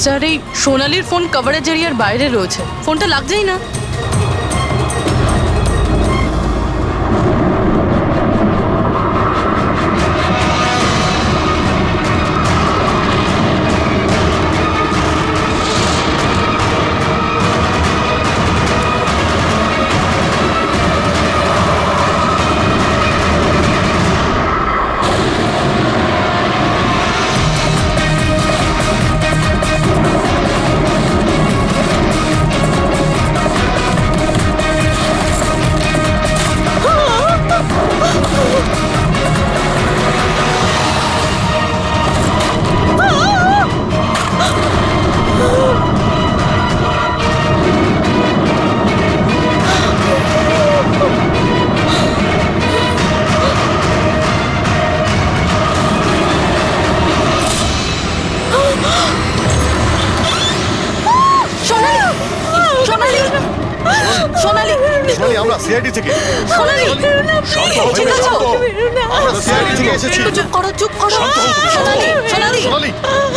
Sir এই সোনালির phone coverage এরিয়ার বাইরে রয়েছে, ফোনটা লাগছেই না। আমরা সিআইডি থেকে এসেছি।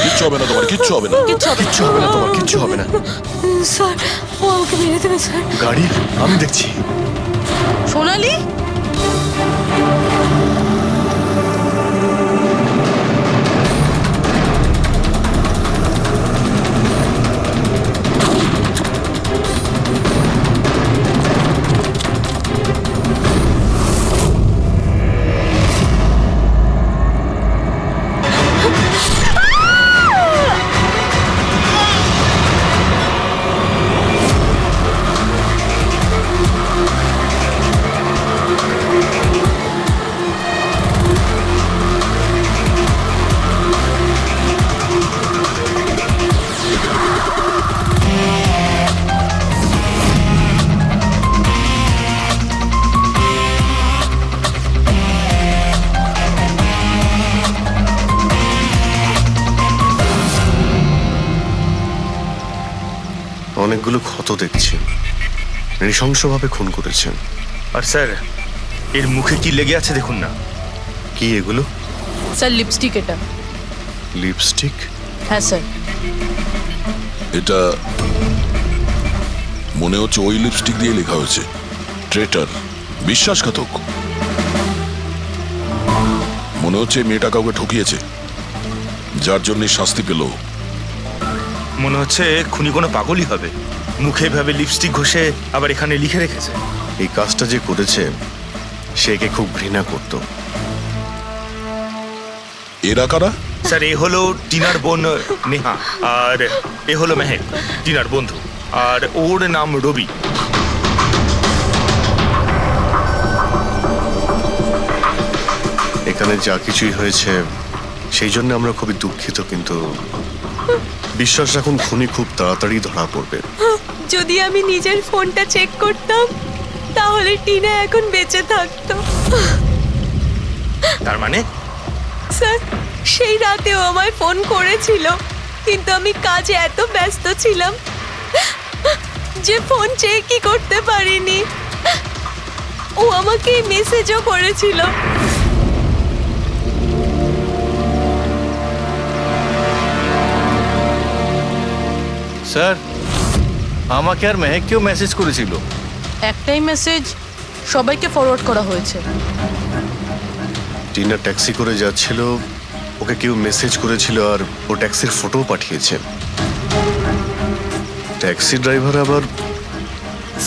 কিচ্ছু হবে না তোমার, কিচ্ছু হবে না। কিচ্ছু হবে না তোমার, কিচ্ছু হবে না। স্যার ও আমাকে মেরে দেবে স্যার। গাড়ি আমি দেখছি। সোনালি অনেকগুলো ক্ষত দেখছি, নৃশংসভাবে খুন করেছেন। আর স্যার এর মুখে কি লেগে আছে দেখুন না। কি এগুলো? স্যার লিপস্টিক এটা। লিপস্টিক? হ্যাঁ স্যার। এটা মনে হচ্ছে ওই লিপস্টিক দিয়ে লেখা হয়েছে ট্রেটার, বিশ্বাসঘাতক। মনে হচ্ছে মেয়েটা কাউকে ঠকিয়েছে, যার জন্য শাস্তি পেল। মনে হচ্ছে খুনি কোনো পাগলই হবে, মুখে ভাবে লিপস্টিক ঘষে আবার এখানে লিখে রেখেছে। এই কাজটা যে করেছে সে একে খুব ঘৃণা করত। এরা কারা? স্যার এ হলো টিনার বোন নেহা, আর এ হলো মেহেক, টিনার বন্ধু, আর ওর নাম রবি। এখানে যা কিছুই হয়েছে সেই জন্য আমরা খুবই দুঃখিত, কিন্তু বিশ্বাস রাখুন খুনি খুব তাড়াতাড়ি ধরা পড়বে। যদি আমি নিজের ফোনটা চেক করতাম তাহলে টিনা এখন বেঁচে থাকতো। তার মানে স্যার সেই রাতেও আমায় ফোন করেছিল, কিন্তু আমি কাজে এত ব্যস্ত ছিলাম যে ফোন চেকই করতে পারিনি। ও আমাকে মেসেজও করেছিল। স্যার আমাকে আর মেহেককেও মেসেজ করেছিল। একটাই মেসেজ সবাইকে ফরওয়ার্ড করা হয়েছে। টিনা ট্যাক্সি করে যাচ্ছিল, ওকে কেউ মেসেজ করেছিল আর ও ট্যাক্সির ফটো পাঠিয়েছে। ট্যাক্সি ড্রাইভার আবার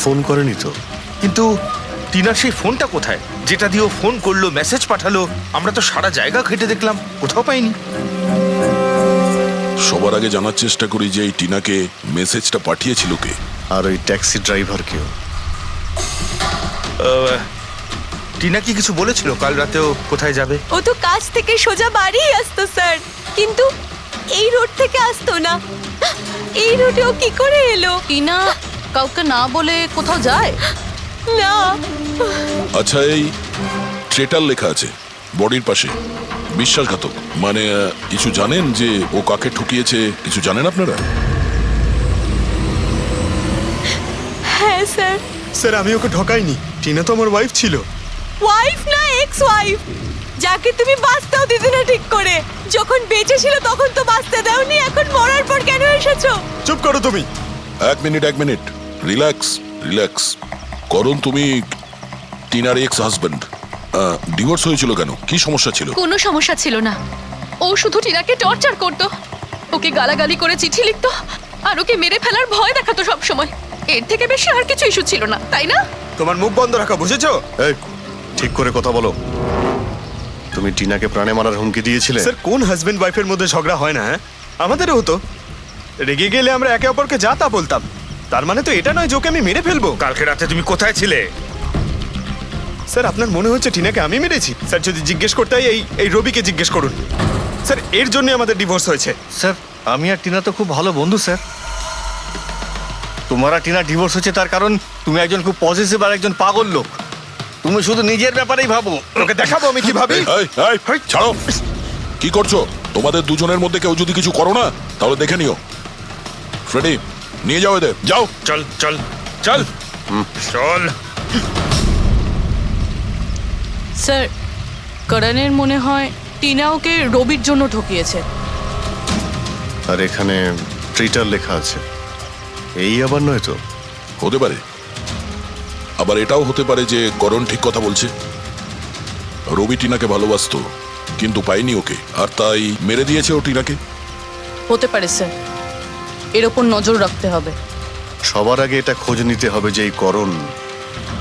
ফোন করেনি তো। কিন্তু টিনার সেই ফোনটা কোথায় যেটা দিয়ে ও ফোন করলো, মেসেজ পাঠালো? আমরা তো সারা জায়গা ঘেটে দেখলাম, কোথাও পাইনি। সবার আগে জানার চেষ্টা করি যে এই টিনাকে মেসেজটা পাঠিয়েছিল কে, আর ওই ট্যাক্সি ড্রাইভার কেউ। টিনা কি কিছু বলেছিল কাল রাতেও কোথায় যাবে? ও তো কাজ থেকে সোজা বাড়ি আসতো স্যার, কিন্তু এই রোড থেকে আসতো না। এই রোডে ও কি করে এলো? টিনা কাউকে না বলে কোথাও যায় না। আচ্ছা এই ট্রেটার লেখা আছে বডির পাশে, বিশ্বাসঘাতক মানে কিছু জানেন যে ও কাকে ঠকিয়েছে? কিছু জানেন আপনারা? হ্যাঁ স্যার। স্যার আমি ওকে ঠকাইনি, টিনা তো আমার ওয়াইফ ছিল। ওয়াইফ না এক্স ওয়াইফ। যাকে তুমি বাঁচতেও দিতে না ঠিক করে। যখন বেঁচে ছিল তখন তো বাঁচতে দাওনি, এখন মরার পর কেন এসেছো? চুপ করো তুমি। এক মিনিট রিল্যাক্স রিল্যাক্স। করণ, তুমি টিনার এক্স হাজবেন্ড, ডিভোর্স হয়েছিল কেন? কি সমস্যা ছিল? কোনো সমস্যা ছিল না। ও শুধু টিনাকে টর্চার করতো, ওকে গালাগালি করে চিঠি লিখতো আর ওকে মেরে ফেলার ভয় দেখাতো সব সময়। এর থেকে বেশি আর কিছু ইস্যু ছিল না, তাই না? তোমার মুখ বন্ধ রাখা, বুঝেছো? এই, ঠিক করে কথা বলো। তুমি টিনাকে প্রাণে মারার হুমকি দিয়েছিলে? স্যার, কোন হাজবেন্ড ওয়াইফের মধ্যে ঝগড়া হয় না? হ্যাঁ, আমাদেরও হতো। রেগে গেলে আমরা একে অপরকে যা তা বলতাম। তার মানে তো এটা নয় যে ওকে আমি মেরে ফেলবো। কালকে রাতে তুমি কোথায় ছিলে? স্যার, আপনার মনে হচ্ছে টিনাকে আমি মেরেছি? স্যার, যদি জিজ্ঞেস করতে হয় এই রবিকে জিজ্ঞেস করুন। স্যার, এর জন্য আমাদের ডিভোর্স হয়েছে। স্যার, আমি আর টিনা তো খুব ভালো বন্ধু স্যার। তোমার আর টিনা ডিভোর্স হচ্ছে তার কারণ তুমি একজন খুব পজিটিভ আর একজন পাগল লোক। তুমি শুধু নিজের ব্যাপারেই ভাবো। ওকে দেখাবো আমি কি ভাবি। এই, ছাড়ো। কি করছো? তোমাদের দুজনের মধ্যে কেউ যদি কিছু করো না তাহলে দেখে নিও। ফ্রেডি, নিয়ে যাও এদের, যাও। চল চল চল চল। স্যার, করণের মনে হয় টিনা ওকে রবির জন্য ঠকিয়েছে। আর এখানে ট্রিটার লেখা আছে, এই আবার নয় তো? হতে পারে, আবার এটাও হতে পারে যে করণ ঠিক কথা বলছে। রবি টিনাকে ভালোবাসতো কিন্তু পায়নি ওকে, আর তাই মেরে দিয়েছে ও টিনাকে। হতে পারে স্যার, এর ওপর নজর রাখতে হবে। সবার আগে এটা খোঁজ নিতে হবে যে এই করণ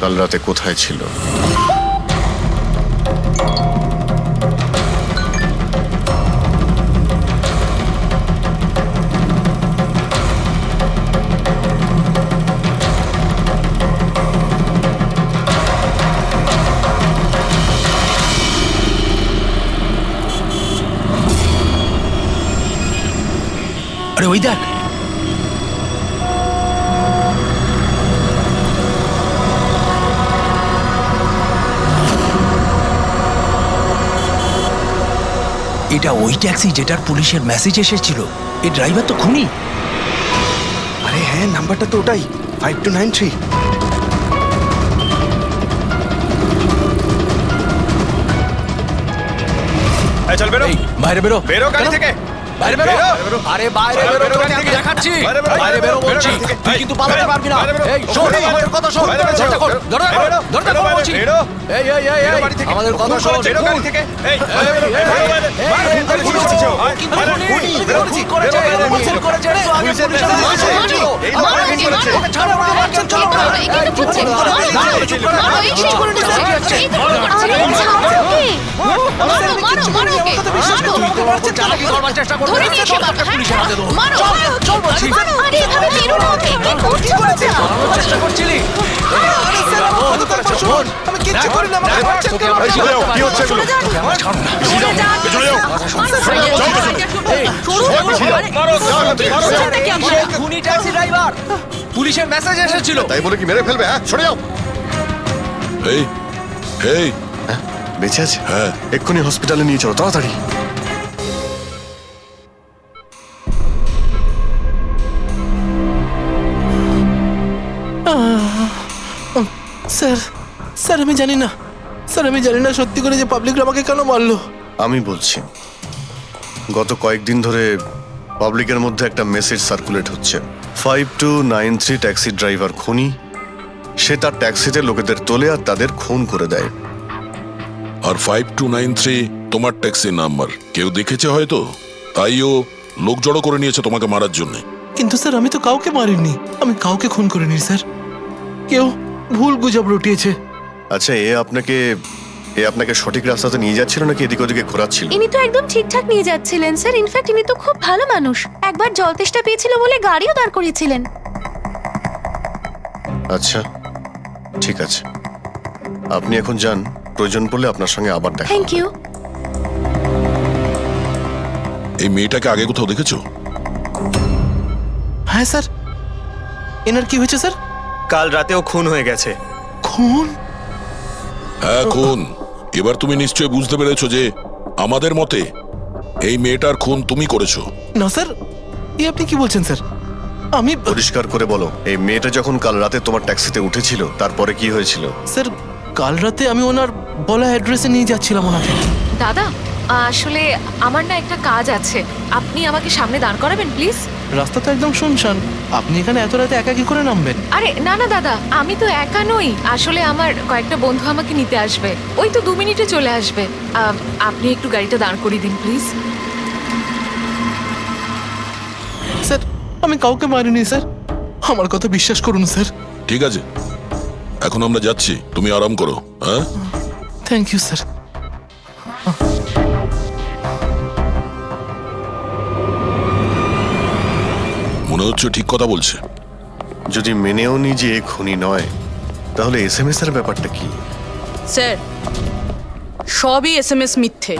কাল রাতে কোথায় ছিল। আরে ওই দেখ, এটা ওই ট্যাক্সি যেটার পুলিশের মেসেজ এসেছিল। এই ড্রাইভার তো খুনি। আরে হ্যাঁ, নাম্বারটা তো ওটাই, 5293। চল বেরো, এই বাইরে বেরো, বেরো গাড়ি থেকে। বাইরে বেরো। বেরো। আরে বাইরে বাইরে বেরো, বেরো তোকে গাড়ি আমি থেকে। দেখাচ্ছি। বাইরে বেরো, বাইরে বেরো বেরো বলছি, গাড়ি থেকে। তুই কিন্তু পালাতে পারবি না। বাইরে বেরো। এই শোন, বাইরে বেরো। আমাদের কথা শোন। বাইরে বেরো। চেষ্টা কর, ধরে রাখ, বেরো। ধরে রাখ বেরো, বলছি। বেরো। এই এই এই বেরো এই, বাড়ি থেকে। আমাদের কথা শোন। বেরো গাড়ি থেকে। এই, বাইরে বেরো, এই, বাইরে বেরো। এই, বাইরে এই, বেরো, খুনি খুনি করেছে। করেছে। কিন্তু বাইরে খুনি, খুনি, খুনি বেরো, করেছে, খুনি, করেছে, বেরো, বেরো, খুনি বেরো। করেছে, একটু আগে পুলিশের পুলিশের মেসেজ মেসেজ এসেছিল। এসেছিল। এই লোক মারো, খুনি করেছে। ওকে ছাড়ো, ওকে মারছেন, চলো না। চেষ্টা করছিলি। আমি কিচ্ছু করি না, আমাকে মারছেন কেন? কি হচ্ছে এগুলো? খুনি ট্যাক্সি ড্রাইভার, পুলিশের মেসেজ এসেছিল। তাই বলে কি মেরে ফেলবে? হ্যাঁ, সরে যাও। এই এই, বেঁচে আছে? হ্যাঁ। এক্ষুনি হসপিটালে নিয়ে চলো, তাড়াতাড়ি। স্যার, স্যার আমি জানি না, স্যার আমি জানি না সত্যি করে যে পাবলিক আমাকে কেন মারলো। আমি বলছি, গত কয়েকদিন ধরে পাবলিকের মধ্যে একটা মেসেজ সার্কুলেট হচ্ছে, 5293 ট্যাক্সি ড্রাইভার খুনি। সে তার ট্যাক্সিতে লোকেদের তোলে আর তাদের খুন করে দেয়। আর 5293 তোমার ট্যাক্সির নাম্বার কেউ দেখেছে হয়তো, তাইও লোক জড়ো করে নিয়েছে তোমাকে মারার জন্য। কিন্তু স্যার আমি তো কাউকে মারিনি, আমি কাউকে খুন করিনি স্যার। কেউ ভুল গুজব রটিয়েছে। আচ্ছা, এ আপনাকে সঠিক রাস্তাতে নিয়ে যাচ্ছিল নাকি এদিক ওদিকে ঘোরাচ্ছিল? ইনি তো একদম ঠিকঠাক নিয়ে যাচ্ছিলেন স্যার। ইনফ্যাক্ট ইনি তো খুব ভালো মানুষ। একবার জল তেষ্টা পেয়েছিল বলে গাড়িও দাঁড় করিয়েছিলেন। আচ্ছা, ঠিক আছে, আপনি এখন যান। প্রয়োজন পড়লে আপনার সঙ্গে আবার দেখা থ্যাংক হবে। ইউ। এই মেয়েটাকে আগে কোথাও দেখেছো? হ্যাঁ স্যার। এনার কি হয়েছে স্যার? কাল রাতেও খুন হয়ে গেছে। খুন? হ্যাঁ, খুন। এবার তুমি নিশ্চয়ই বুঝতে পেরেছো যে আমাদের মতে এই মেয়েটার খুন তুমি করেছো। না স্যার, এই আপনি কি বলছেন স্যার? আমি পরিষ্কার করে বলো, এই মেয়েটা যখন কাল রাতে তোমার ট্যাক্সিতে উঠেছিল তারপরে কি হয়েছিল? স্যার কাল রাতে আমি ওনার বলা অ্যাড্রেসে নিয়ে যাচ্ছিলাম ওনাকে। দাদা আসলে আমার না একটা কাজ আছে, আপনি আমাকে সামনে দাঁড় করাবেন প্লিজ। রাস্তা তো একদম শুনশান, আপনি এখানে এত রাতে একা কি করে নামবেন? আরে না না দাদা, আমি তো একা নই, আসলে আমার কয়েকটা বন্ধু আমাকে নিতে আসবে, ওই তো 2 মিনিটে চলে আসবে। আপনি একটু গাড়িটা দাঁড় করিয়ে দিন প্লিজ। স্যার আমি কাউকে মারিনি স্যার, আমার কথা বিশ্বাস করুন স্যার। ঠিক আছে, এখন আমরা যাচ্ছি, তুমি আরাম করো। হ্যাঁ, থ্যাংক ইউ স্যার। মনে হচ্ছে ঠিক কথা বলছে। যদি মেনেও নি যে এ খুনি নয়, তাহলে এসএমএস এর ব্যাপারটা কি? স্যার সবই এসএমএস মিথ্যে।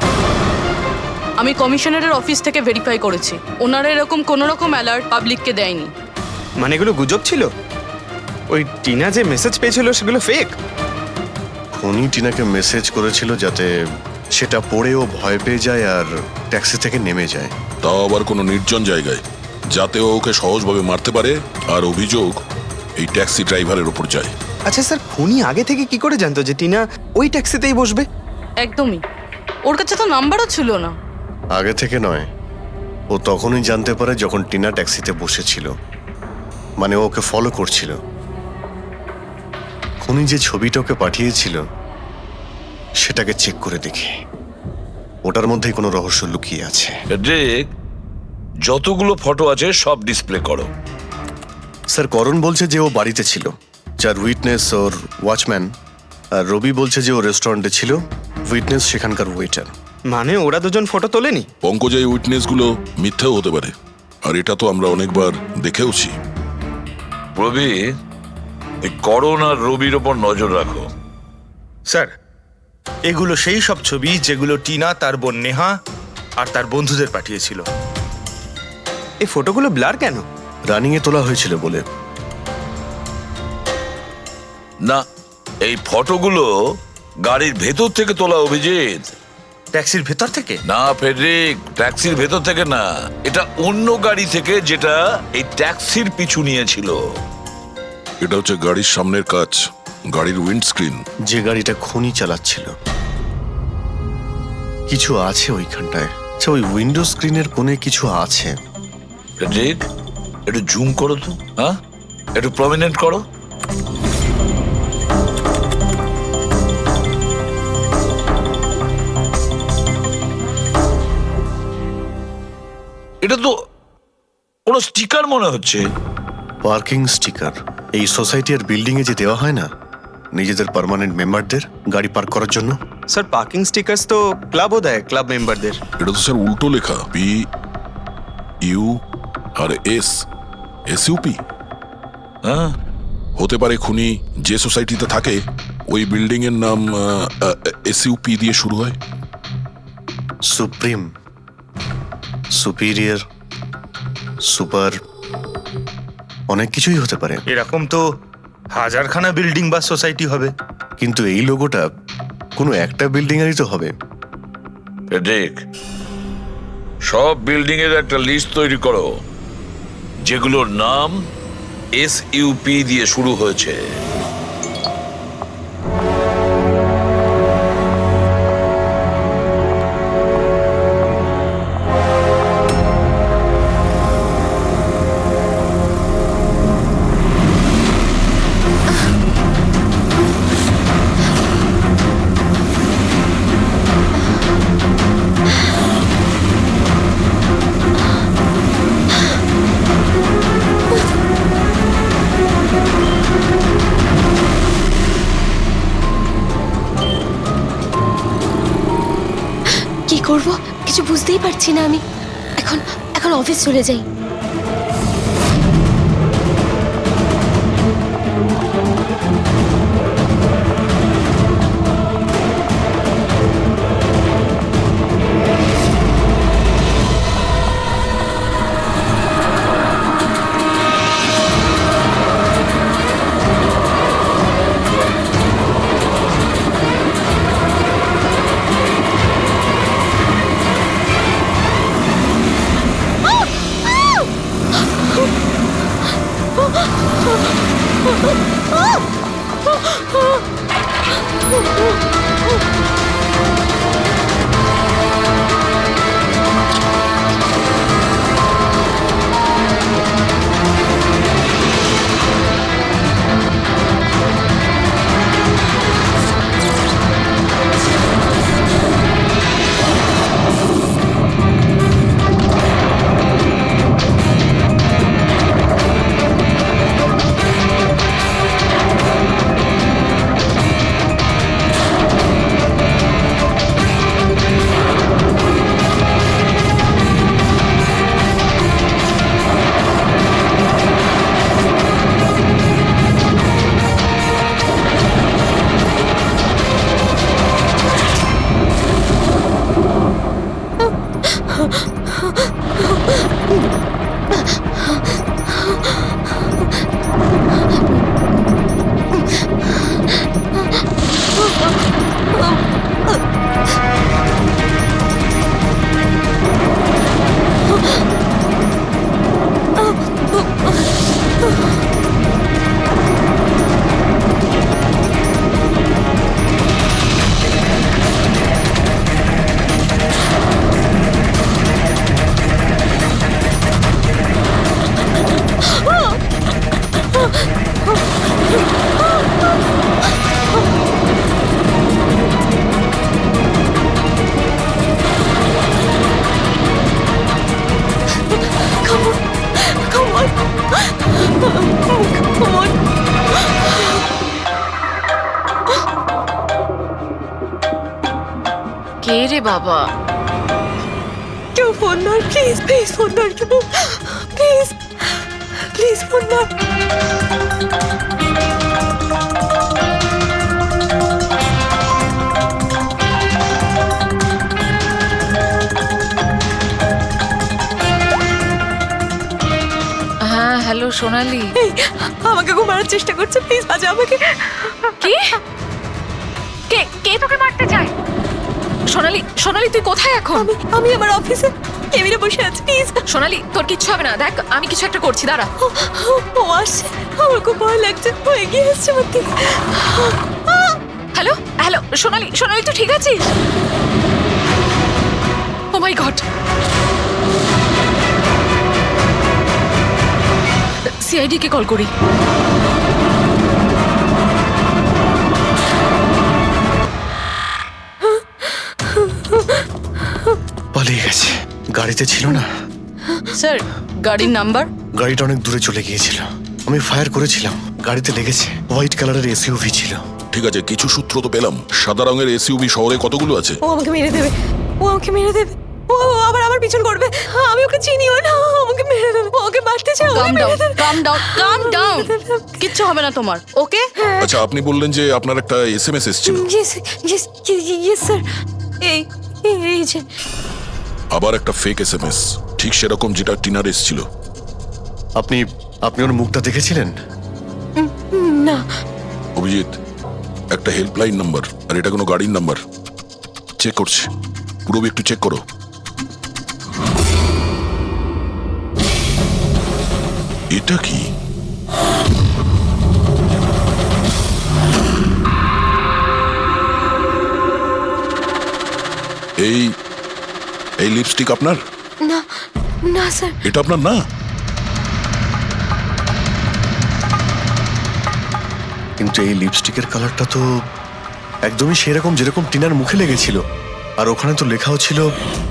আমি কমিশনারের অফিস থেকে ভেরিফাই করেছি, ওনারা এরকম কোনো রকম অ্যালার্ট পাবলিককে দেয়নি। মানে এগুলো গুজব ছিল? ওই টিনা যে মেসেজ পেয়েছিল সেগুলো ফেক? খুনি টিনাকে মেসেজ করেছিল যাতে সেটা পড়ে ও ভয় পেয়ে যায় আর ট্যাক্সি থেকে নেমে যায়। তাও আবার কোনো নির্জন জায়গায়, যাতে ও ওকে সহজভাবে মারতে পারে, আর অভিযোগ এই ট্যাক্সি ড্রাইভারের উপর যায়। আচ্ছা স্যার, খুনি আগে থেকে কি করে জানতো যে টিনা ওই ট্যাক্সিতেই বসবে? একদমই, ওর কাছে তো নাম্বারও ছিল না। আগে থেকে নয়, ও তখনই জানতে পারে যখন টিনা ট্যাক্সিতে বসেছিল, মানে ও ওকে ফলো করছিল। খুনি যে ছবিটা ওকে পাঠিয়েছিল সেটাকে চেক করে দেখি, ওটার মধ্যেই কোনো রহস্য লুকিয়ে আছে। দেখ, যতগুলো ফটো আছে সব ডিসপ্লে করো। স্যার করণ বলছে যে ও বাড়িতে ছিল, যার উইটনেস ওর ওয়াচম্যান, আর রবি বলছে যে ও রেস্টুরেন্টে ছিল, উইটনেস সেখানকার ওয়েটার। মানে ওরা দুজন ফটো তোলেনি? পঙ্কজ, এই উইটনেসগুলো মিথ্যাও হতে পারে, আর এটা তো আমরা অনেকবার দেখেওছি। রবি, এই করণ আর রবির ওপর নজর রাখো। স্যার, এগুলো সেই সব ছবি যেগুলো টিনা তার বোন নেহা আর তার বন্ধুদের পাঠিয়েছিল। এই ফটোগুলো ব্লার কেন? রানিংয়ে তোলা হয়েছিল বলে। না, এই ফটোগুলো গাড়ির ভেতর থেকে তোলা, অভিজিৎ। ট্যাক্সির ভেতর থেকে? না ফেডরিক, ট্যাক্সির ভেতর থেকে না, এটা অন্য গাড়ি থেকে, যেটা এই ট্যাক্সির পিছু নিয়েছিল। এটা হচ্ছে গাড়ির সামনের কাচ, গাড়ির উইন্ডস্ক্রিন। যে গাড়িটা খুনি চালাচ্ছিল। কিছু আছে ওইখানটায়। আচ্ছা, ওই উইন্ডো স্ক্রিনের কোণে কিছু আছে। ফেডরিক, একটু জুম করো তো, হ্যাঁ, একটু প্রমিনেন্ট করো। এটা তো কোনো স্টিকার মনে হচ্ছে। Parking sticker. এই সোসাইটি আর বিল্ডিং এ যে দেওয়া হয় না নিজেদের পার্মানেন্ট মেম্বারদের গাড়ি পার্ক করার জন্য। স্যার পার্কিং স্টিকার্স তো ক্লাবও দেয়, ক্লাব মেম্বারদের। এটা তো স্যার উল্টো লেখা, P U R S, SUP. হ্যাঁ, হতে পারে খুনি যে সোসাইটিতে থাকে ওই বিল্ডিং এর নাম এসইউপি দিয়ে শুরু হয়। সুপ্রিম, সুপিরিয়র, সুপার, অনেক কিছুই হতে পারে। এরকম তো হাজারখানা বিল্ডিং বা সোসাইটি হবে। কিন্তু এই লোগোটা কোনো একটা বিল্ডিং এরই তো হবে। ফেডরিক, সব বিল্ডিং এর একটা লিস্ট তৈরি করো যেগুলোর নাম এসইউপি দিয়ে শুরু হয়েছে। কি করব কিছু বুঝতেই পারছি না আমি। এখন অফিস চলে যাই। কে রে বাবা? কেউ ফোন ধর, প্লিজ প্লিজ ফোন ধর, প্লিজ প্লিজ ফোন ধর। হ্যাঁ হ্যালো সোনালি। এই, আমাকে খুব মারার চেষ্টা করছে, প্লিজ বাঁচা আমাকে। কি? কে কে তোকে মারতে চায়? সোনালি, সোনালি তুই কোথায় এখন? আমি আমার অফিসে কেবিনে বসে আছি, প্লিজ। সোনালি তোর কিচ্ছু হবে না, দেখ আমি কিছু একটা করছি, দাঁড়া। ও আসছে, আমার খুব ভয় লাগছে, ও এগিয়ে আসছে আমার দিকে। হ্যালো হ্যালো সোনালি, সোনালি তুই ঠিক আছিস? ও মাই গড, সিআইডি কে কল করি। পালিয়ে গেছে, গাড়িতে ছিল না। স্যার গাড়ির নাম্বার? গাড়িটা অনেক দূরে চলে গিয়েছিল, আমি ফায়ার করেছিলাম, গাড়িতে লেগেছে। হোয়াইট কালারের এসইউভি ছিল। ঠিক আছে, কিছু সূত্র তো পেলাম। সাদা রঙের এসইউভি শহরে কতগুলো আছে? ও আমাকে মেরে দেবে, ও আমাকে মেরে দেবে, ও আবার আমার পিছন করবে। আমি ওকে চিনিও না, ও আমাকে মেরে দেবে, ও ওকে মারতে চায়, ওকে মেরে দেবে। কাম ডাউন, কিচ্ছু হবে না তোমার, ওকে? আচ্ছা, আপনি বললেন যে আপনার একটা এসএমএস এসেছিল। Yes sir. এই যে আবার একটা ফেক এসএমএস, ঠিক সেরকম যেটা টিনার এসেছিল। আপনি আপনি ওর মুখটা দেখেছিলেন? না। অভিজিৎ, একটা হেল্পলাইন নাম্বার, আর এটা কোনো গাড়ির নাম্বার। চেক করছি, পুরো একটু চেক করো। এটা কি? এই এই লিপস্টিক আপনার? না না স্যার। এটা আপনার না? কিন্তু এই লিপস্টিকের কালারটা তো একদমই সেরকম যেরকম টিনার মুখে লেগেছিল, আর ওখানে তো লেখাও ছিল।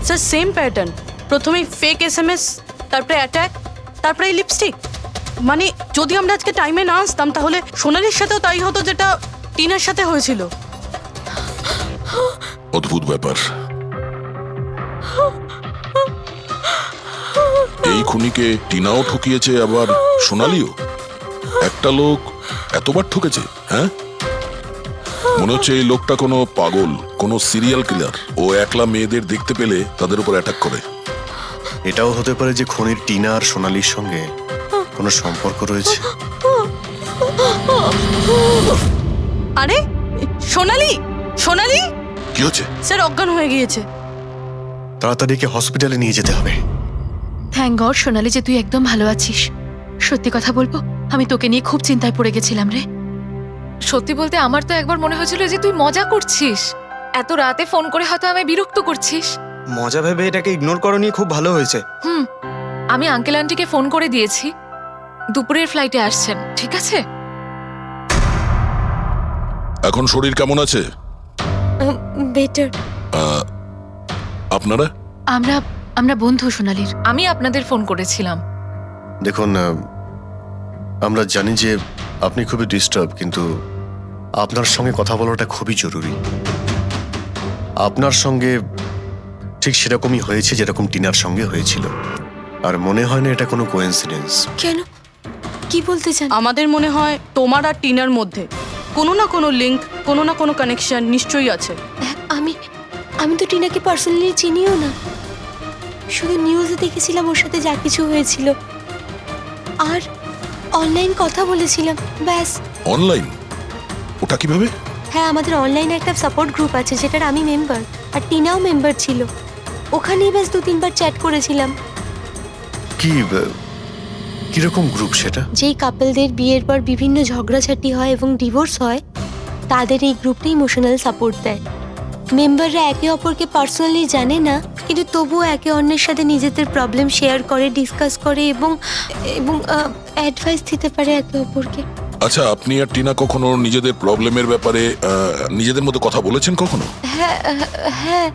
স্যার সেম প্যাটার্ন, প্রথমে ফেক এসএমএস, তারপরে অ্যাটাক, তারপরে এই লিপস্টিক। মানে যদি আমরা আজকে টাইমে না আসতাম তাহলে সোনালির সাথেও তাই হতো যেটা টিনার সাথে হয়েছিল। অদ্ভুত ব্যাপার। এই খুনিকে টিনাও ঠকিয়েছে, আবার সোনালিও। একটা লোক এতবার ঠকেছে, হ্যাঁ? মনে হচ্ছে এই লোকটা কোনো পাগল, কোনো সিরিয়াল কিলার। ও একলা মেয়েদের দেখতে পেলে তাদের উপর অ্যাটাক করে। এটাও হতে পারে যে খনির টিনা আর সোনালির সঙ্গে কোনো সম্পর্ক রয়েছে। আরে সোনালি, সোনালি কি হচ্ছে? স্যার অজ্ঞান হয়ে গিয়েছে। তাড়াতাড়ি একে হসপিটালে নিয়ে যেতে হবে। থ্যাংক গড সোনালি যে তুই একদম ভালো আছিস। সত্যি কথা বলবো, আমি তোকে নিয়ে খুব চিন্তায় পড়ে গেছিলাম রে। সত্যি বলতে আমার তো একবার মনে হয়েছিল যে তুই মজা করছিস, এত রাতে ফোন করে হয়তো আমায় বিরক্ত করছিস। মজা ভেবে এটাকে ইগনোর করনি, খুব ভালো হয়েছে। আমি আঙ্কেল আন্টিকে ফোন করে দিয়েছি, দুপুরের ফ্লাইটে আসছেন, ঠিক আছে? এখন শরীর কেমন আছে? বেটার। আপনারা? আমরা বন্ধু সোনালির। আমি আপনাদের ফোন করেছিলাম। দেখুন, আমরা জানি যে আপনি খুবই ডিস্টার্ব, কিন্তু আপনার সঙ্গে কথা বলাটা খুবই জরুরি। আপনার সঙ্গে ঠিক সেরকমই হয়েছে যেরকম টিনার সঙ্গে হয়েছিল, আর মনে হয় না এটা কোনো কোইন্সিডেন্স। কেন, কি বলতে চান? আমাদের মনে হয় তোমার আর টিনার মধ্যে কোনো না কোনো লিংক, কোনো না কোনো কানেকশন নিশ্চয়ই আছে। আমি তো টিনাকে পার্সোনালি চিনিও না। শুধু নিউজে দেখেছিলাম ওর সাথে যা কিছু হয়েছিল, আর অনলাইন কথা বলেছিলাম, ব্যাস। অনলাইন? ওটা কিভাবে? হ্যাঁ, আমাদের অনলাইনে একটা সাপোর্ট গ্রুপ আছে যেটার আমি মেম্বার, আর টিনাও মেম্বার ছিল। ওখানেই ব্যাস 2-3 বার চ্যাট করেছিলাম। কিরকম গ্রুপ সেটা? যেই কাপলদের বিয়ের পর বিভিন্ন ঝগড়াঝাটি হয় এবং ডিভোর্স হয়, তাদের এই গ্রুপটা ইমোশনাল সাপোর্ট দেয়। মেম্বাররা একে অপরকে পার্সোনালি জানে না, কিন্তু তবুও একে অন্যের সাথে নিজেদের প্রবলেম শেয়ার করে, ডিসকাস করে এবং এবং অ্যাডভাইস দিতে পারে একে অপরকে। আচ্ছা, আপনি আর টিনা কখনো নিজেদের প্রবলেমের ব্যাপারে নিজেদের মধ্যে কথা বলেছেন কখনো? হ্যাঁ হ্যাঁ,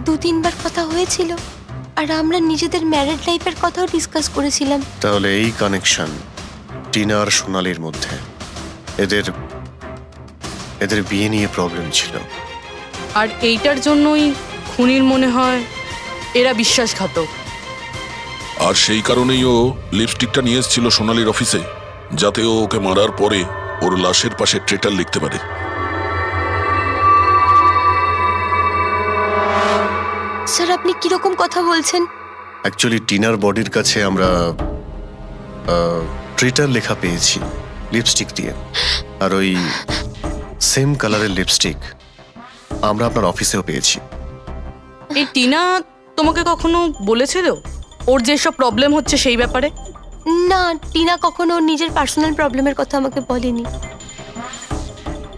2-3 বার কথা হয়েছিল, আর আমরা নিজেদের ম্যারিড লাইফের কথাও ডিসকাস করেছিলাম। তাহলে এই কানেকশন টিনা আর সোনালির মধ্যে, এদের বিয়ে নিয়ে প্রবলেম ছিল। আর এইটার জন্যই খুনির মনে হয় এরা বিশ্বাসঘাতক। আর সেই কারণেই ও লিপস্টিকটা নিয়ে এসেছিল সোনালির অফিসে, যাতে ও ওকে মারার পরে ওর লাশের পাশে ট্রেটার লিখতে পারে। স্যার, আপনি কিরকম কথা বলছেন? অ্যাকচুয়ালি টিনার বডির কাছে আমরা ট্রিটার লেখা পেয়েছি লিপস্টিক দিয়ে, আর ওই সেম কালারের লিপস্টিক আমরা আপনার অফিসেও পেয়েছি। এই টিনা তোমাকে কখনো বলেছিল ওর যেসব প্রবলেম হচ্ছে সেই ব্যাপারে? না, টিনা কখনো ওর নিজের পার্সোনাল প্রবলেমের কথা আমাকে বলেনি।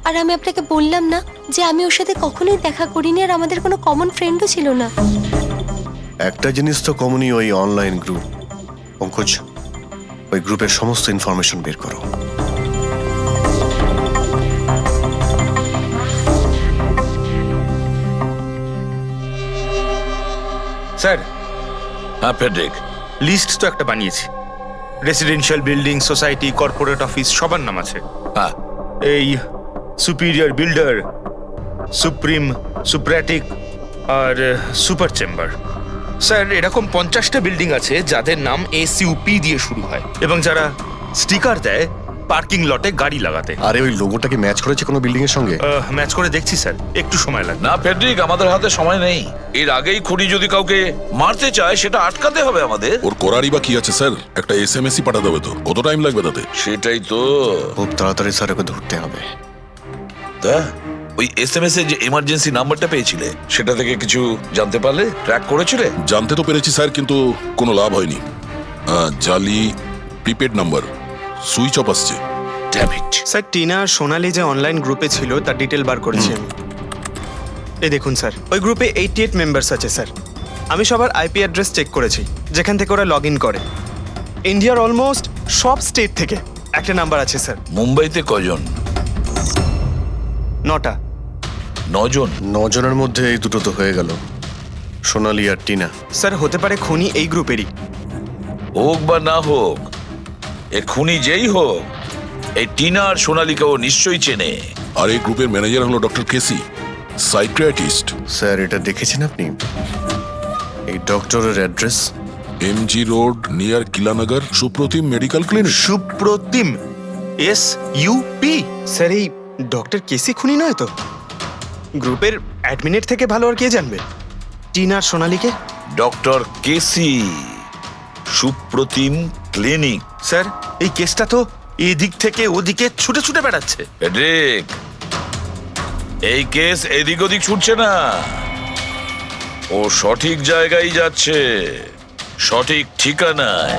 আর আমি আপনাকে বললাম না যে আমি ওর সাথে কখনোই দেখা করিনি, আর আমাদের কোনো কমন ফ্রেন্ডও ছিল না। একটা জিনিস তো কমনই, ওই অনলাইন গ্রুপ। পঙ্কজ, ওই গ্রুপের সমস্ত ইনফরমেশন বের করো। স্যার, হ্যাঁ ফেডরিক, লিস্ট তো একটা বানিয়েছি। Residential building, society, corporate office সবার নাম আছে। হ্যাঁ এই সুপিরিয়র বিল্ডার, সুপ্রিম, সুপ্রাটিক আর সুপার চেম্বার। স্যার, এরকম 50টা বিল্ডিং আছে যাদের নাম ACUP দিয়ে শুরু হয়, এবং যারা স্টিকার দেয় পার্কিং লটে গাড়ি লাগাতে। আরে ওই লোগোটাকে ম্যাচ করেছে কোনো বিল্ডিং এর সঙ্গে? ম্যাচ করে দেখছি স্যার, একটু সময় লাগবে। না ফেডরিক, আমাদের হাতে সময় নেই। এর আগেই খুনি যদি কাউকে মারতে চায় সেটা আটকাতে হবে আমাদের। ওর করারই বা কি আছে স্যার? একটা SMS-ই পাঠাতে হবে তো, কত টাইম লাগবে তাতে? সেটাই তো। খুব তাড়াতাড়ি স্যার ওকে ধরতে হবে। তা ওই SMS এর যে এমার্জেন্সি নাম্বারটা পেয়েছিলে, সেটা থেকে কিছু জানতে পারলে? ট্র্যাক করেছিলে? জানতে তো পেরেছি স্যার, কিন্তু কোনো লাভ হয়নি। জালি প্রিপেড নাম্বার, সুইচ অফ আসছে। Damn it. স্যার, টিনা আর সোনালি যে অনলাইন গ্রুপে ছিল তার ডিটেল বার করেছি আমি। এই দেখুন স্যার, ওই গ্রুপে 88 মেম্বার্স আছে স্যার। আমি সবার IP অ্যাড্রেস চেক করেছি যেখান থেকে ওরা লগ ইন করে। ইন্ডিয়ার অলমোস্ট সব স্টেট থেকে একটা নাম্বার আছে স্যার। মুম্বাইতে কজন? 9টা। 9 জন? 9 জনের মধ্যে এই দুটো তো হয়ে গেল, সোনালি আর টিনা। স্যার, হতে পারে খুনি এই গ্রুপেরই। হোক বা না হোক, এ খুনি যেই হোক, এই টিনা আর সোনালিকে ও নিশ্চয়ই চেনে। আর এই গ্রুপের ম্যানেজার হলো ডক্টর কেসি, সাইকিয়াট্রিস্ট। স্যার, এটা দেখেছেন আপনি? এই ডক্টরের address MG road near Kilanagar, Supratim medical clinic. Supratim, SUP। Sir, এই ডক্টর কেসি খুনি নয় তো? গ্রুপের অ্যাডমিনের থেকে ভালো আর কে জানবে টিনা আর সোনালিকে? ডক্টর কেসি, সুপ্রতিম ক্লিনিক। স্যার, এই কেসটা তো এদিক থেকে ওদিকে ছুটে ছুটে বেড়াচ্ছে। ফেডরিক, এই কেস এদিক ওদিক ছুটছে না, ও সঠিক জায়গায় যাচ্ছে, সঠিক ঠিকানায়।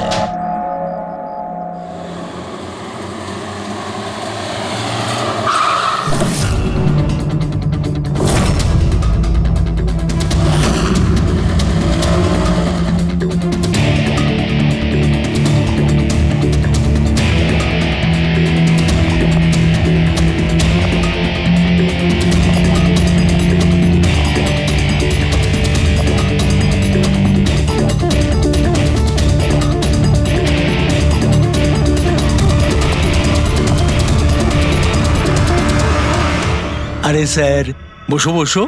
আরে স্যার, বসো বসো,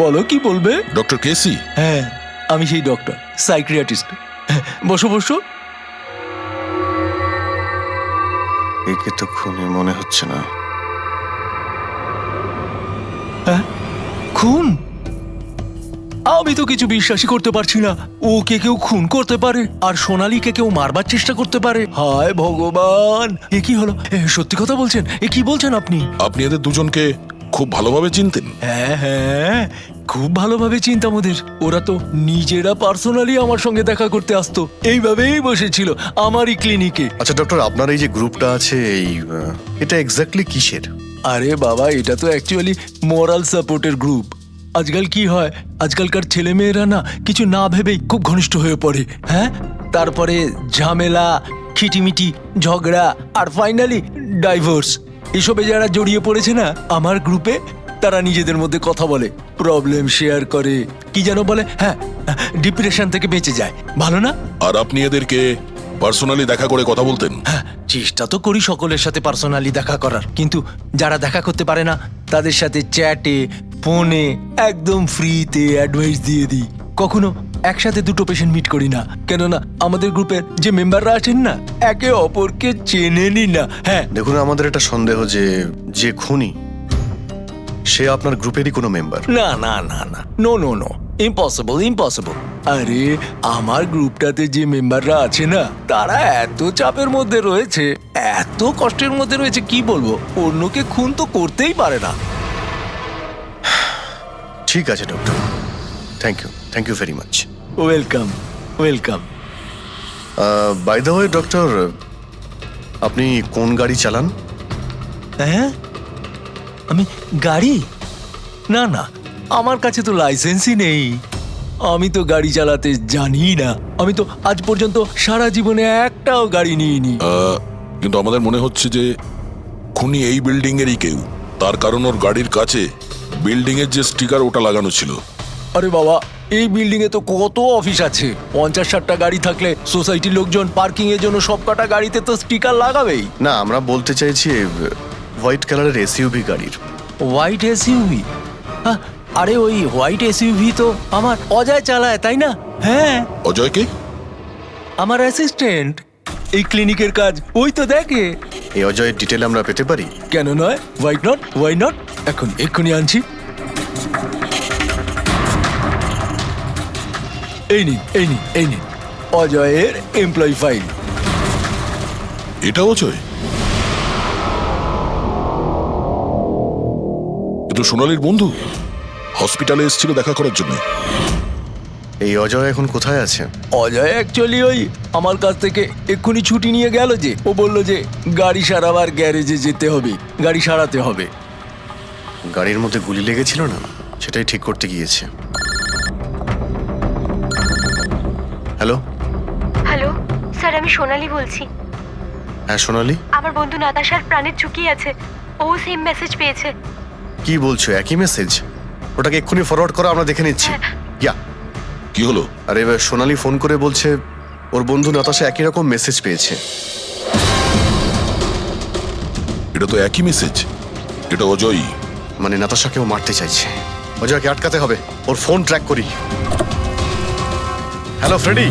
বলো কি বলবে। ডক্টর কেসি? হ্যাঁ, আমি সেই ডক্টর, সাইকিয়াট্রিস্ট। বসো বসো। একে তো খুনি মনে হচ্ছে না। খুন? আমি তো কিছু বিশ্বাসই করতে পারছি না। ওকে কেউ খুন করতে পারে আর সোনালীকে কেউ মারবার চেষ্টা করতে পারে। হায় ভগবান, এ কি হলো? সত্যি কথা বলছেন? এ কি বলছেন আপনি? আপনি এদের দুজনকে খুব ভালোভাবে চিনতেন? হ্যাঁ হ্যাঁ, খুব ভালোভাবে চিনতাম ওদের। ওরা তো নিজেরা পার্সোনালি আমার সঙ্গে দেখা করতে আসতো, এইভাবেই বসেছিল আমারই ক্লিনিকে। আচ্ছা ডক্টর, আপনার এই যে গ্রুপটা আছে এটা এক্স্যাক্টলি কিসের? আরে বাবা, এটা তো অ্যাকচুয়ালি মোরাল সাপোর্টের গ্রুপ। আজকাল কি হয়, আজকালকার ছেলে মেয়েরা না কিছু না ভেবেই খুব ঘনিষ্ঠ হয়ে পড়ে। হ্যাঁ, তারপরে ঝামেলা, খিটিমিটি, ঝগড়া আর ফাইনালি ডাইভোর্স, এসবে যারা জড়িয়ে পড়েছে না আমার গ্রুপে, তারা নিজেদের মধ্যে কথা বলে, প্রবলেম শেয়ার করে, কি যেন বলে, হ্যাঁ, ডিপ্রেশন থেকে বেঁচে যায়। ভালো না? আর আপনি এদেরকে পার্সোনালি দেখা করে কথা বলতেন? হ্যাঁ, চেষ্টা তো করি সকলের সাথে পার্সোনালি দেখা করার, কিন্তু যারা দেখা করতে পারে না তাদের সাথে চ্যাটে, ফোনে একদম ফ্রিতে অ্যাডভাইস দিয়ে দিই। কখনো একসাথে দুটো পেশেন্ট মিট করি না, কেননা আমাদের গ্রুপের যে মেম্বাররা আছেন না একে অপরকে চেনেনি না। হ্যাঁ, দেখুন, আমাদের একটা সন্দেহ যে খুনি সে আপনার গ্রুপেরই কোনো মেম্বার। না না না না, no no no, impossible impossible. আরে আমার গ্রুপটাতে যে মেম্বাররা আছে না তারা এত চাপের মধ্যে রয়েছে, এত কষ্টের মধ্যে রয়েছে, কি বলবো, অন্যকে খুন তো করতেই পারে না। ঠিক আছে doctor, thank you very much. Welcome welcome. By the way doctor, আপনি কোন গাড়ি চালান? হ্যাঁ, আমি গাড়ি? না না, আমার কাছে তো লাইসেন্সই নেই, আমি তো গাড়ি চালাতে জানি না। আমি তো আজ পর্যন্ত সারা জীবনে একটাও গাড়ি নিইনি। কিন্তু আমাদের মনে হচ্ছে যে খুনি এই বিল্ডিং এরই কেউ, তার কারণ ওর গাড়ির কাছে বিল্ডিং এর যে স্টিকার ওটা লাগানো ছিল। আরে বাবা, এই বিল্ডিং এ তো কত অফিস আছে, 50-60টা গাড়ি থাকলে সোসাইটির লোকজন পার্কিং এর জন্য সব কটা গাড়িতে তো স্টিকার লাগাবেই। না, আমরা বলতে চাইছি হোয়াইট কালারের এসইউভি গাড়ির। White SUV? আরে ওই হোয়াইট এসইউভি তো আমার অজয় চালায়, তাই না? হ্যাঁ। অজয় কে? আমার অ্যাসিস্ট্যান্ট, এই ক্লিনিকের কাজ ওই তো দেখে। এই অজয়ের ডিটেল আমরা পেতে পারি? কেন নয়, ওয়াই নট, এক্ষুনি আনছি। এই নিন অজয়ের এমপ্লয়ি ফাইল। এটা অজয়? এ তো সোনালীর বন্ধু, হসপিটালে এসেছিল দেখা করার জন্য। এই অজয় এখন কোথায় আছে? অজয় অ্যাকচুয়ালি ওই আমার কাছ থেকে এক্ষুনি ছুটি নিয়ে গেল, যে ও বলল যে গাড়ি সারাবার গ্যারেজে যেতে হবে, গাড়ি সারাতে হবে। গাড়ির মধ্যে গুলি লেগেছিল না, সেটাই ঠিক করতে গিয়েছে। হ্যালো হ্যালো স্যার, আমি সোনালি বলছি। হ্যাঁ সোনালি, আমার বন্ধু নাতাশার প্রাণের ঝুঁকি আছে, ও সেম মেসেজ পেয়েছে। কি বলছো? একই মেসেজ? ওটাকে এক্ষুনি ফরওয়ার্ড করো, আমরা দেখে নিচ্ছি। ইয়া, কি হলো? আরে সোনালি ফোন করে বলছে ওর বন্ধু নাতাশা একই রকম মেসেজ পেয়েছে। এটা তো একই মেসেজ, এটা অজয়ই। মানে নাতাশাকেও মারতে চাইছে। অজয়কে আটকাতে হবে, ওর ফোন ট্র্যাক করি। Hello Freddie.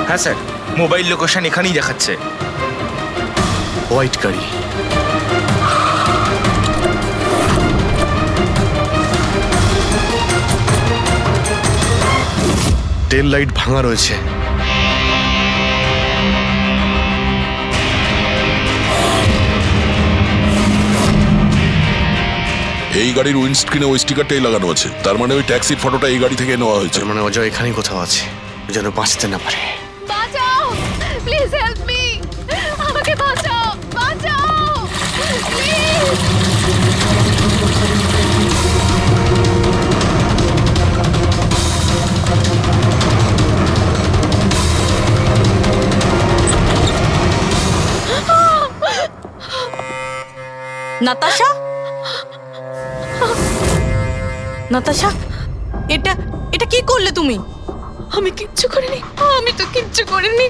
হ্যাঁ স্যার, মোবাইল লোকেশন এখানেই দেখাচ্ছে। হোয়াইট গাড়ি। টেল লাইট ভাঙা রয়েছে। এই গাড়ির উইন্ডস্ক্রিনে ওই স্টিকারটাই লাগানো আছে, তার মানে ওই ট্যাক্সির ফটোটা এই গাড়ি থেকে নেওয়া হয়েছে। মানে অজয় এখানেই কোথাও আছে, যেন বাঁচতে না পারে। বাঁচাও, প্লিজ হেল্প মি, আমাকে বাঁচাও, প্লিজ। নাতাশা, এটা এটা কি করলে তুমি? আমি কিচ্ছু করিনি, আমি তো কিচ্ছু করিনি।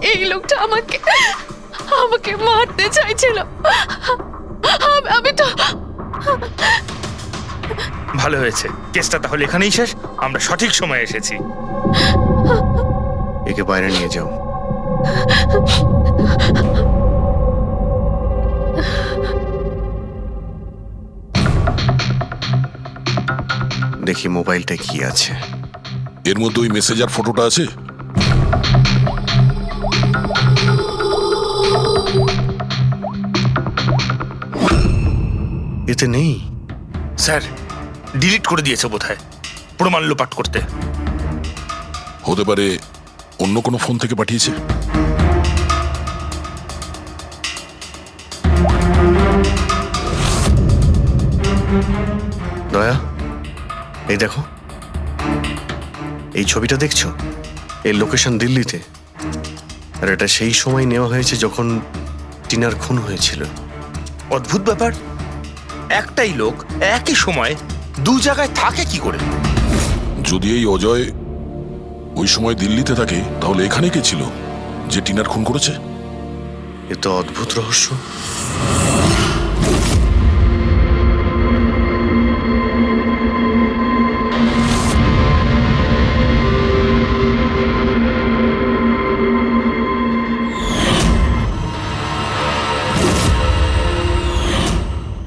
এই লোকটা আমাকে মারতে চাইছিল। আমি তো ভালো হয়েছে, কেসটা তাহলে এখানেই শেষ। আমরা সঠিক সময়ে এসেছি। একে বাইরে নিয়ে যাও। দেখি মোবাইলটা কি আছে। এর মধ্যে ওই মেসেজ আর ফটোটা আছে? এতে নেই। স্যার ডিলিট করে দিয়েছে বোধহয়, প্রমাণ লোপাট করতে। হতে পারে অন্য কোনো ফোন থেকে পাঠিয়েছে। দয়া, এই দেখো, এই ছবিটা দেখছো? এর লোকেশন দিল্লিতে, আর এটা সেই সময় নেওয়া হয়েছে যখন টিনার খুন হয়েছিল। অদ্ভুত ব্যাপার, একটাই লোক একই সময় দু জায়গায় থাকে কি করে? যদি এই অজয় ওই সময় দিল্লিতে থাকে, তাহলে এখানে কে ছিল যে টিনার খুন করেছে? এ তো অদ্ভুত রহস্য।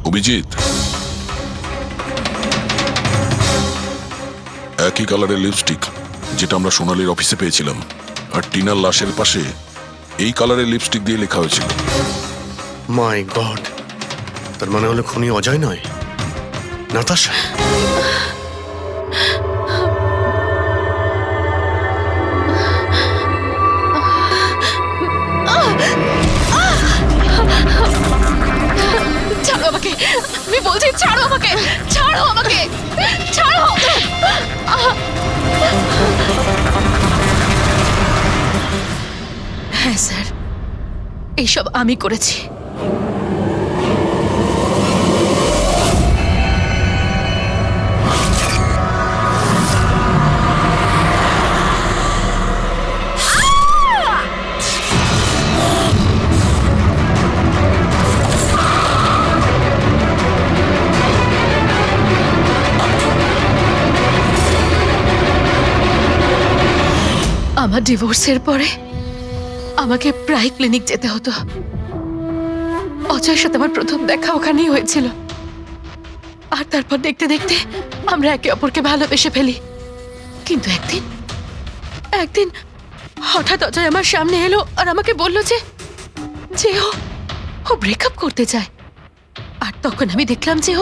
অভিজিৎ, একই কালারের লিপস্টিক যেটা আমরা সোনালীর অফিসে পেয়েছিলাম, আর টিনার লাশের পাশে এই কালারের লিপস্টিক দিয়ে লেখা হয়েছিল। মাই গড, তার মানে হলো খুনি অজয় নয়, নাতাশা। ছাড়ো আমাকে, আমি বলছি ছাড়ো আমাকে, ছাড়ো আমাকে, ছাড়ো। হ্যাঁ স্যার, এইসব আমি করেছি। আমার ডিভোর্সের পরে আমাকে প্রায় ক্লিনিক যেতে হতো। অজয়ের সাথে আমার প্রথম দেখা ওখানেই হয়েছিল, আর তারপর দেখতে দেখতে আমরা একে অপরকে ভালোবেসে ফেলি। কিন্তু একদিন হঠাৎ অজয় আমার সামনে এলো আর আমাকে বলল যে ও ব্রেকআপ করতে চায়। আর তখন আমি দেখলাম যে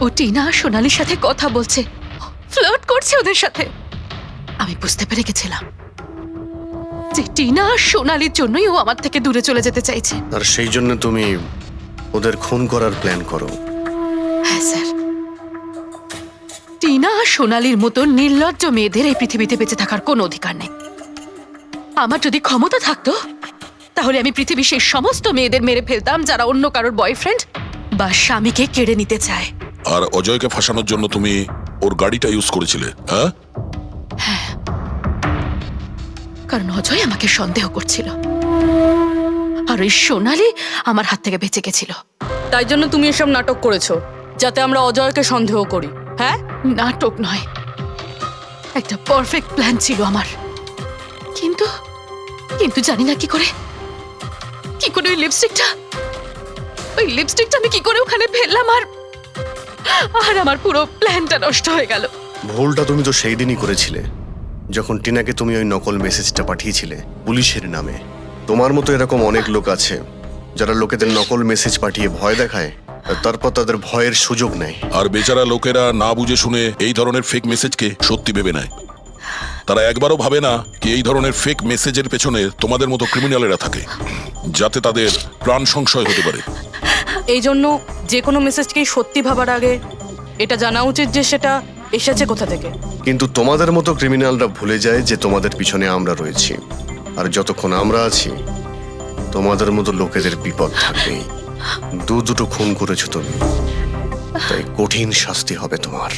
ও টিনা আর সোনালীর সাথে কথা বলছে, ফ্লার্ট করছে ওদের সাথে। আমি বুঝতে পেরে গেছিলাম যে টিনা আর সোনালীর জন্যই ও আমার থেকে দূরে চলে যেতে চাইছে। আর সেই জন্য তুমি ওদের খুন করার প্ল্যান করো? হ্যাঁ স্যার, টিনা আর সোনালীর মতো নির্লজ্জ মেয়েদের এই পৃথিবীতে বেঁচে থাকার কোনো অধিকার নেই। আমার যদি ক্ষমতা থাকতো, তাহলে আমি পৃথিবীর সেই সমস্ত মেয়েদের মেরে ফেলতাম যারা অন্য কারোর বয়ফ্রেন্ড বা স্বামীকে কেড়ে নিতে চায়। আর অজয়কে ফাঁসানোর জন্য তুমি ওর গাড়িটা ইউজ করেছিলে? হ্যাঁ, কারণ অজয় আমাকে সন্দেহ করছিল, আর ওই সোনালী আমার হাত থেকে বেঁচে গেছিল। তাই জন্য তুমি এসব নাটক করেছো যাতে আমরা অজয়কে সন্দেহ করি? হ্যাঁ, নাটক নয়, একটা পারফেক্ট প্ল্যান ছিল আমার। কিন্তু কিন্তু জানি না কি করে ওই লিপস্টিকটা আমি কি করে ওখানে ফেললাম, আর আমার পুরো প্ল্যানটা নষ্ট হয়ে গেল। ভুলটা তুমি তো সেই দিনই করেছিলে, যখন টিনাকে তুমি ওই নকল মেসেজটা পাঠিয়েছিলে পুলিশের নামে। তোমার মতো এরকম অনেক লোক আছে যারা লোকেদের নকল মেসেজ পাঠিয়ে ভয় দেখায়, আর তারপর তাদের ভয়ের সুযোগ নেয়। আর বেচারা লোকেরা না বুঝে শুনে এই ধরনের ফেক মেসেজকে সত্যি ভেবে নেয়। তারা একবারও ভাবে না কি এই ধরনের ফেক মেসেজের পেছনে তোমাদের মতো ক্রিমিনালেরা থাকে, যাতে তাদের প্রাণ সংশয় হতে পারে। এই জন্য যে কোনো মেসেজকেই সত্যি ভাবার আগে এটা জানা উচিত যে সেটা এসেছে কোথা থেকে। কিন্তু তোমাদের মতো ক্রিমিনালরা ভুলে যায় যে তোমাদের পিছনে আমরা রয়েছি, আর যতক্ষণ আমরা আছি তোমাদের মতো লোকেদের বিপদ থাকবেই। দুটো খুন করেছো তুমি, তাই কঠিন শাস্তি হবে তোমার।